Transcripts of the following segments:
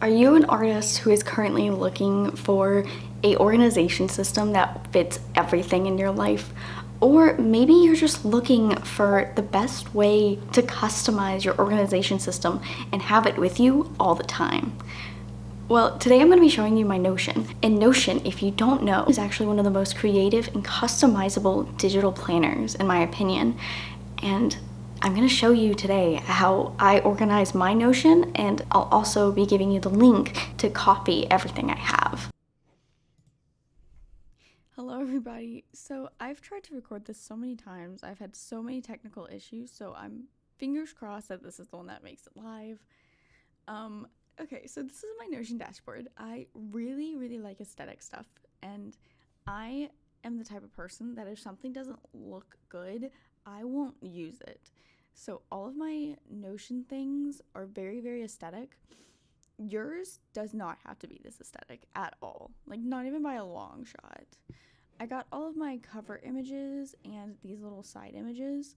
Are you an artist who is currently looking for a organization system that fits everything in your life? Or maybe you're just looking for the best way to customize your organization system and have it with you all the time. Well, today I'm going to be showing you my Notion. And Notion, if you don't know, is actually one of the most creative and customizable digital planners, in my opinion. And I'm going to show you today how I organize my Notion, and I'll also be giving you the link to copy everything I have. Hello everybody. So I've tried to record this so many times. I've had so many technical issues, so I'm fingers crossed that this is the one that makes it live. Okay, so this is my Notion dashboard. I really like aesthetic stuff, and I am the type of person that if something doesn't look good, I won't use it. So all of my Notion things are very aesthetic. Yours does not have to be this aesthetic at all, like not even by a long shot. I got all of my cover images and these little side images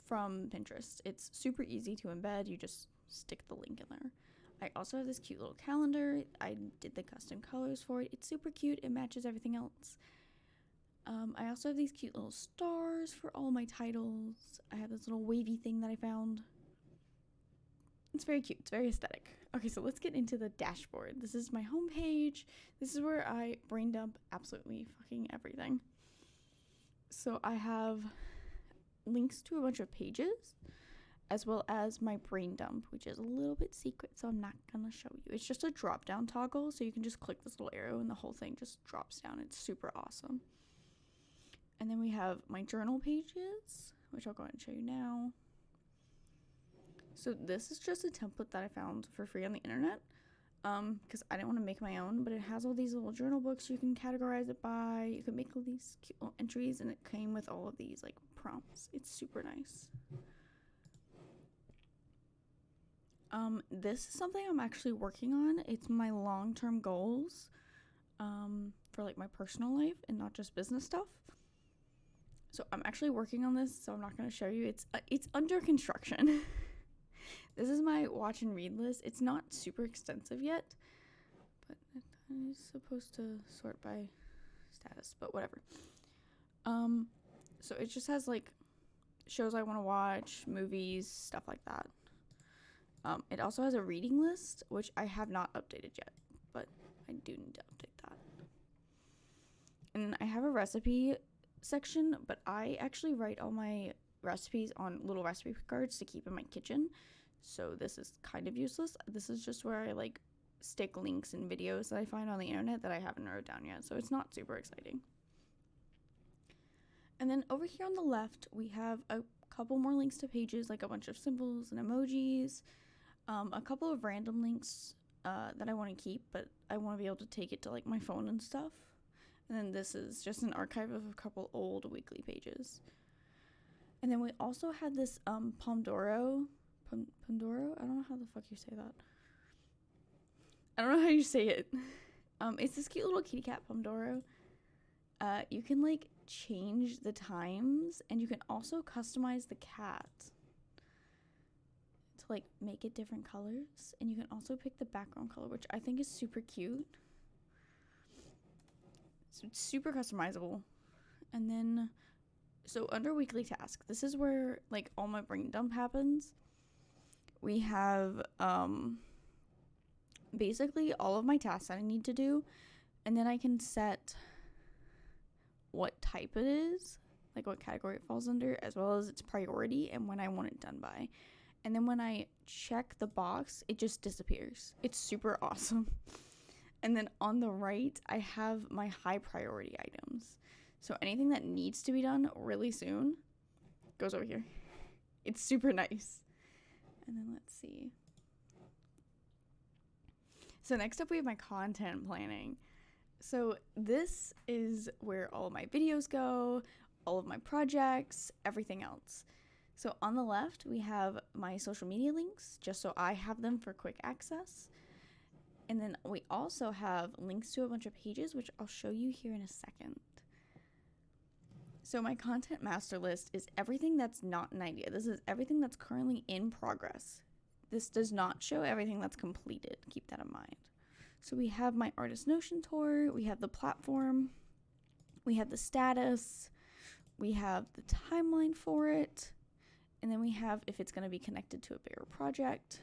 from Pinterest. It's super easy to embed. You just stick the link in there. I also have this cute little calendar. I did the custom colors for it. It's super cute. It matches everything else. I also have these cute little stars for all my titles. I have this little wavy thing that I found. It's very cute. It's very aesthetic. Okay, so let's get into the dashboard. This is my homepage. This is where I brain dump absolutely fucking everything. So I have links to a bunch of pages, as well as my brain dump, which is a little bit secret, so I'm not gonna show you. It's just a drop down toggle, so you can just click this little arrow and the whole thing just drops down. It's super awesome. And then we have my journal pages, which I'll go ahead and show you now. So this is just a template that I found for free on the internet, because I didn't want to make my own, but it has all these little journal books you can categorize it by. You can make all these cute little entries, and it came with all of these like prompts. It's super nice. This is something I'm actually working on. It's my long-term goals for like my personal life and not just business stuff. So I'm actually working on this, so I'm not going to show you. It's under construction. This is my watch and read list. It's not super extensive yet, but it's supposed to sort by status, but whatever. So it just has like shows I want to watch, movies, stuff like that. It also has a reading list, which I have not updated yet, but I do need to update that. And then I have a recipe section, but I actually write all my recipes on little recipe cards to keep in my kitchen. So this is kind of useless. This is just where I like stick links and videos that I find on the internet that I haven't wrote down yet. So it's not super exciting. And then over here on the left, we have a couple more links to pages, like a bunch of symbols and emojis. A couple of random links that I want to keep, but I want to be able to take it to like my phone and stuff. And then this is just an archive of a couple old weekly pages. And then we also had this Pomodoro. Pomodoro? I don't know how the fuck you say that. I don't know how you say it. It's this cute little kitty cat Pomodoro. You can like change the times, and you can also customize the cat to like make it different colors, and you can also pick the background color, which I think is super cute. So it's super customizable. And then so under weekly task, this is where like all my brain dump happens. We have basically all of my tasks that I need to do, and then I can set what type it is, like what category it falls under, as well as its priority and when I want it done by. And then when I check the box, it just disappears. It's super awesome. And then on the right, I have my high priority items. So anything that needs to be done really soon goes over here. It's super nice. And then let's see. So next up, we have my content planning. So this is where all of my videos go, all of my projects, everything else. So on the left, we have my social media links, just so I have them for quick access. And then we also have links to a bunch of pages, which I'll show you here in a second. So my content master list is everything that's not an idea. This is everything that's currently in progress. this does not show everything that's completed. Keep that in mind. So we have my artist Notion tour, we have the platform, we have the status, we have the timeline for it, and then we have if it's going to be connected to a bigger project,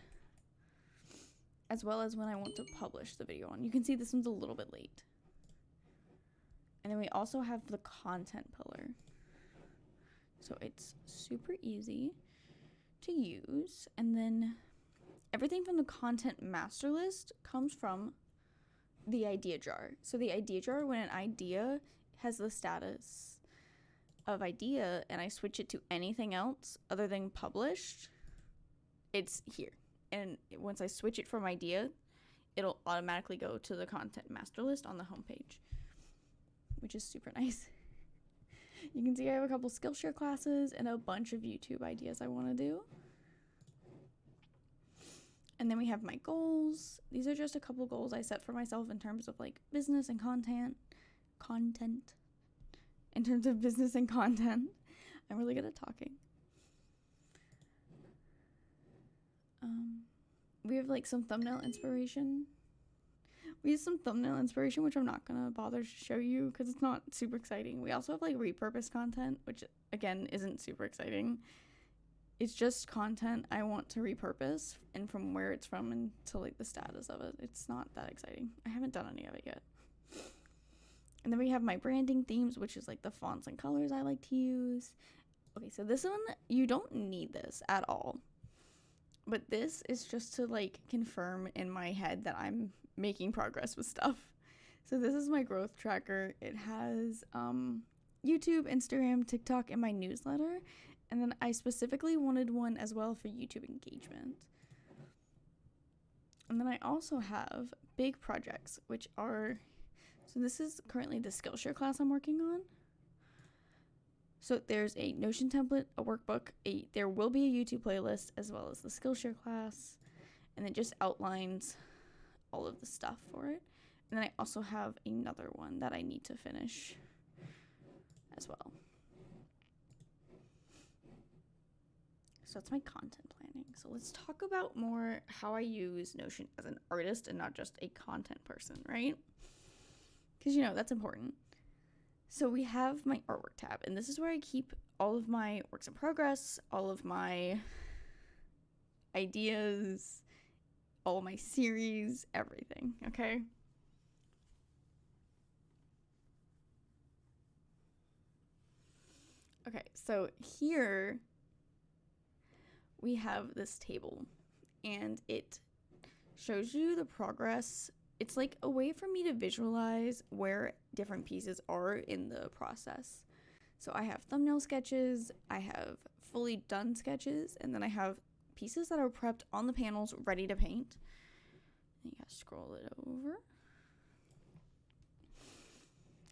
as well as when I want to publish the video on. You can see this one's a little bit late. And then we also have the content pillar. So it's super easy to use. And then everything from the content master list comes from the idea jar. So the idea jar, when an idea has the status of idea and I switch it to anything else other than published, it's here. And once I switch it from idea, it'll automatically go to the content master list on the homepage, which is super nice. You can see I have a couple Skillshare classes and a bunch of YouTube ideas I want to do. And then we have my goals. These are just a couple goals I set for myself in terms of like business and content. In terms of business and content. I'm really good at talking. We have like some thumbnail inspiration. We use some thumbnail inspiration, which I'm not gonna bother to show you because it's not super exciting. We also have like repurposed content, which again isn't super exciting. It's just content I want to repurpose and from where it's from and to like the status of it. It's not that exciting. I haven't done any of it yet. And then we have my branding themes, which is like the fonts and colors I like to use. Okay, so this one, you don't need this at all. But this is just to like confirm in my head that I'm making progress with stuff. So this is my growth tracker. It has YouTube, Instagram, TikTok, and my newsletter. And then I specifically wanted one as well for YouTube engagement. And then I also have big projects, which are, so this is currently the Skillshare class I'm working on. So there's a Notion template, a workbook, there will be a YouTube playlist, as well as the Skillshare class. And it just outlines all of the stuff for it. And then I also have another one that I need to finish as well. So that's my content planning. So let's talk about more how I use Notion as an artist and not just a content person, right? Because, you know, that's important. So we have my artwork tab, and this is where I keep all of my works in progress, all of my ideas, all of my series, everything, okay? Okay, so here we have this table, and it shows you the progress. It's like a way for me to visualize where different pieces are in the process. So I have thumbnail sketches, I have fully done sketches, and then I have pieces that are prepped on the panels ready to paint. You gotta scroll it over.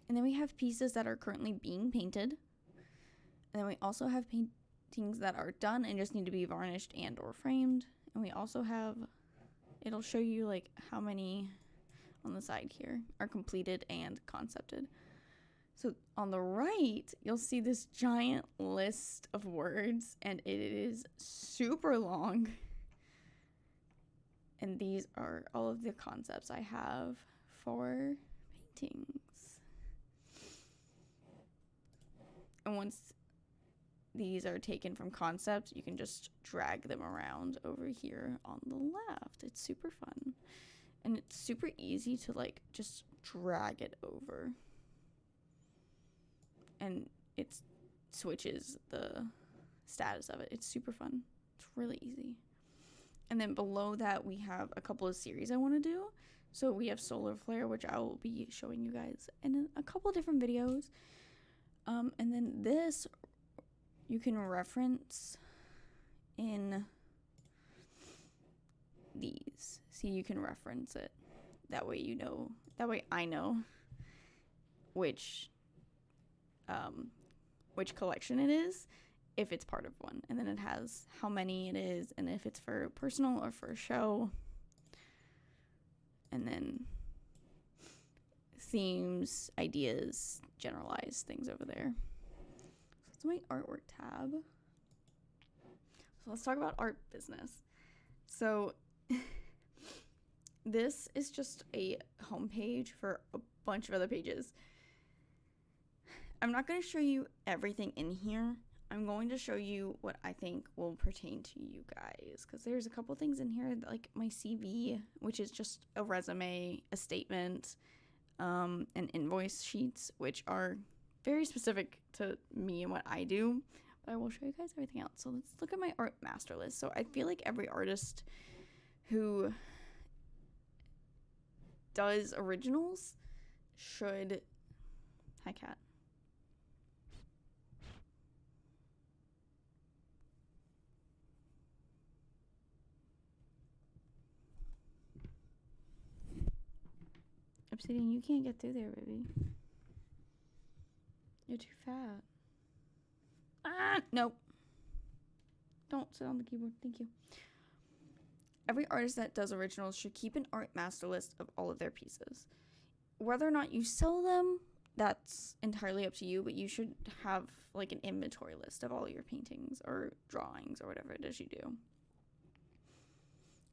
And then we have pieces that are currently being painted. And then we also have paintings that are done and just need to be varnished and or framed. And we also have, it'll show you like how many on the side here are completed and concepted. So on the right, you'll see this giant list of words, and it is super long. And these are all of the concepts I have for paintings. And once these are taken from concept, you can just drag them around over here on the left. It's super fun. And it's super easy to like just drag it over. And it switches the status of it. It's super fun. It's really easy. And then below that, we have a couple of series I want to do. So we have Solar Flare, which I will be showing you guys in a couple of different videos. And then this, you can reference in these. See, you can reference it. That way you know, that way I know which collection it is, if it's part of one. And then it has how many it is, and if it's for personal or for show. And then themes, ideas, generalized things over there. So that's my artwork tab. So let's talk about art business. So this is just a homepage for a bunch of other pages. I'm not going to show you everything in here. I'm going to show you what I think will pertain to you guys, because there's a couple things in here, like my CV, which is just a resume, a statement, and invoice sheets, which are very specific to me and what I do. But I will show you guys everything else. So let's look at my art master list. So I feel like every artist who does originals should... Hi, cat. Obsidian, you can't get through there, baby. You're too fat. Ah, nope. Don't sit on the keyboard. Thank you. Every artist that does originals should keep an art master list of all of their pieces. Whether or not you sell them, that's entirely up to you, but you should have like an inventory list of all your paintings or drawings or whatever it is you do.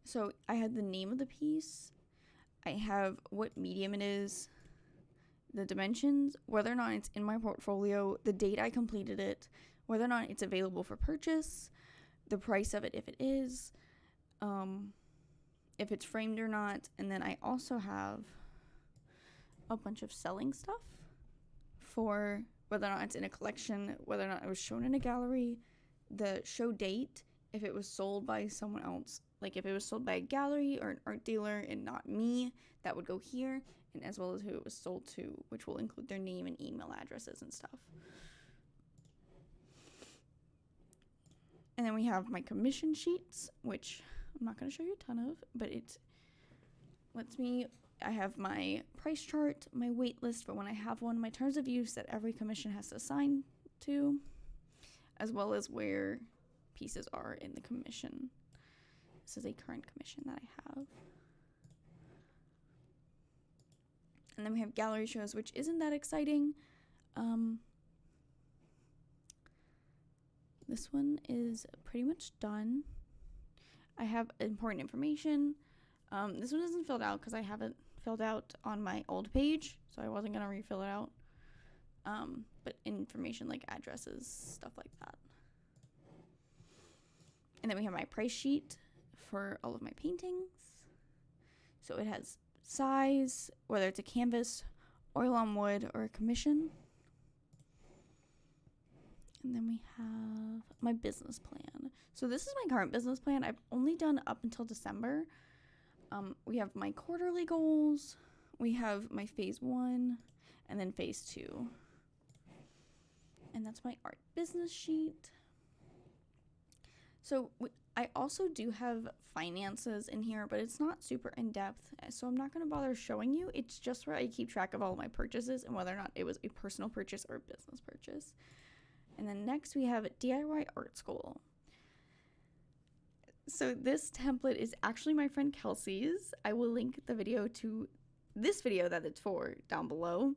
So I had the name of the piece. I have what medium it is, the dimensions, whether or not it's in my portfolio, the date I completed it, whether or not it's available for purchase, the price of it if it is, if it's framed or not, and then I also have a bunch of selling stuff for whether or not it's in a collection, whether or not it was shown in a gallery, the show date, if it was sold by someone else, like if it was sold by a gallery or an art dealer and not me, that would go here, and as well as who it was sold to, which will include their name and email addresses and stuff. And then we have my commission sheets, which I'm not going to show you a ton of, but it lets me, I have my price chart, my wait list for when I have one, my terms of use that every commission has to sign to, as well as where pieces are in the commission. This is a current commission that I have. And then we have gallery shows, which isn't that exciting. This one is pretty much done. I have important information. This one isn't filled out because I haven't filled out on my old page, so I wasn't going to refill it out. But information like addresses, stuff like that. And then we have my price sheet for all of my paintings. So it has size, whether it's a canvas, oil on wood, or a commission. And then we have my business plan. So this is my current business plan. I've only done up until December. We have my quarterly goals. We have my phase 1 and then phase 2. And that's my art business sheet. So I also do have finances in here, but it's not super in-depth, so I'm not going to bother showing you. It's just where I keep track of all of my purchases and whether or not it was a personal purchase or a business purchase. And then next we have DIY Art School. So this template is actually my friend Kelsey's. I will link the video to this video that it's for down below.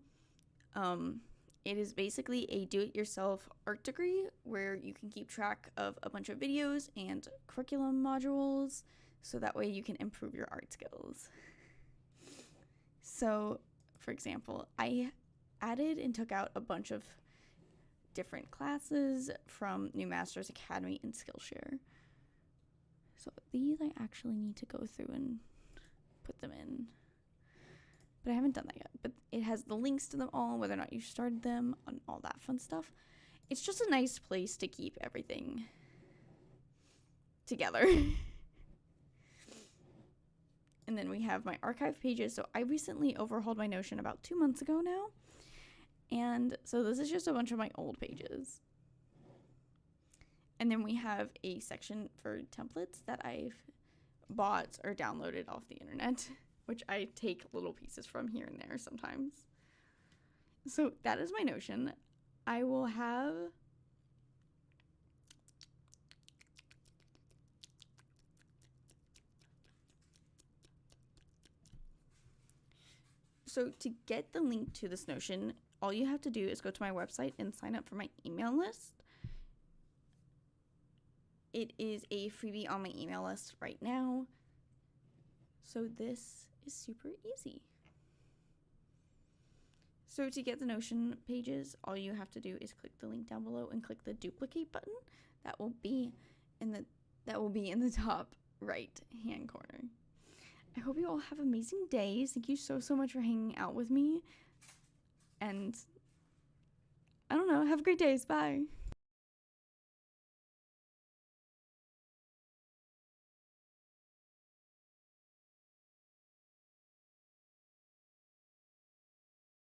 It is basically a do-it-yourself art degree where you can keep track of a bunch of videos and curriculum modules, so that way you can improve your art skills. So, for example, I added and took out a bunch of different classes from New Masters Academy and Skillshare. So these I actually need to go through and put them in. But I haven't done that yet. But it has the links to them all, whether or not you started them, and all that fun stuff. It's just a nice place to keep everything together. And then we have my archive pages. So I recently overhauled my Notion about 2 months ago now. And so this is just a bunch of my old pages. And then we have a section for templates that I've bought or downloaded off the internet, which I take little pieces from here and there sometimes. So that is my Notion. I will have so to get the link to this Notion, all you have to do is go to my website and sign up for my email list. It is a freebie on my email list right now. So this is super easy. So to get the Notion pages, all you have to do is click the link down below and click the duplicate button. That will be in the top right hand corner. I hope you all have amazing days. Thank you so much for hanging out with me. And I don't know, have great days. Bye.